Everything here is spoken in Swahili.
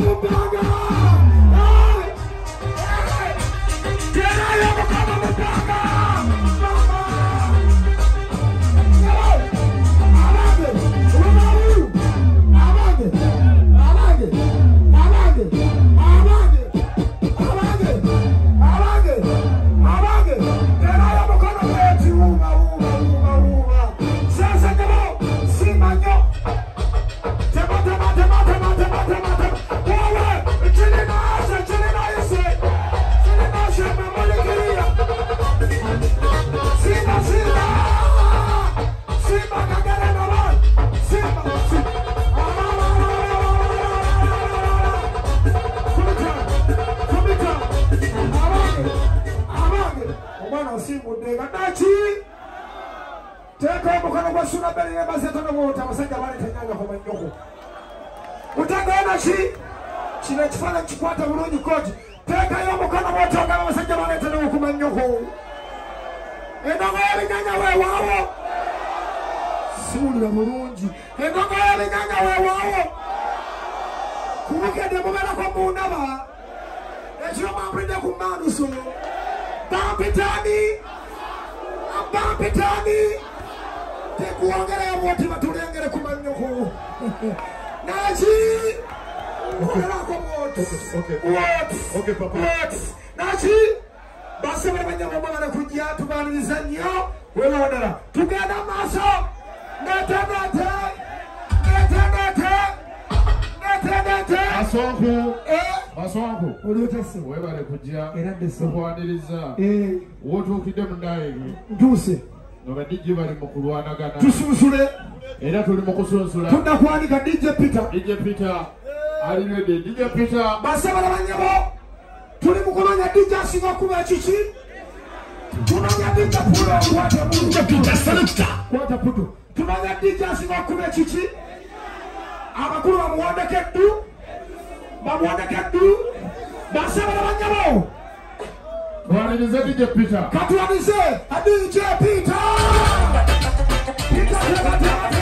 Mupanga. Tena yoko kama Mupanga. Teka mukano kwa suna beli ya basi atana wota masanja wale tenyanga kwa manyoko. Utagana shi chine chifana chikwata bulungi koji. Teka yo mukano wota kama masanja wale tenyanga kwa manyoko. Endongo ya nyanya we wawo. Suli ya bulungi. Endongo ya nyanya we wawo. Kumuke de mumera kwa munaba. Echiro mambrinde kumanu so. Bampitani. Bampitani. Kuongera ya wote batulengere kumanyoko. Naji. Okay, papa. Naji. Basi barabanya mama kujia tubaniriza nyo. Wewe ondera. Tugenda maso. Nete. Asonko. Asonko. Olutese. Wewe bale kujia. Erandese. Kubaniriza. Wotu ukide mundaye. Nduse. Noba DJ bali mukulwanagana. Tususule. Era tuli mukususula. Tunda kwanika DJ Peter. DJ Peter. Ali ready. DJ Peter. Basaba abanyabo. Tuli mukunonya DJ Singa kuba chichi. Tunonya DJ Pulo wate DJ Peter salute. Wate puto. Tunonya DJ Singa kuba chichi. Abakuru bamuwandeke du. Basaba abanyabo. Tuanilize DJ Peter. Katuanize DJ Peter.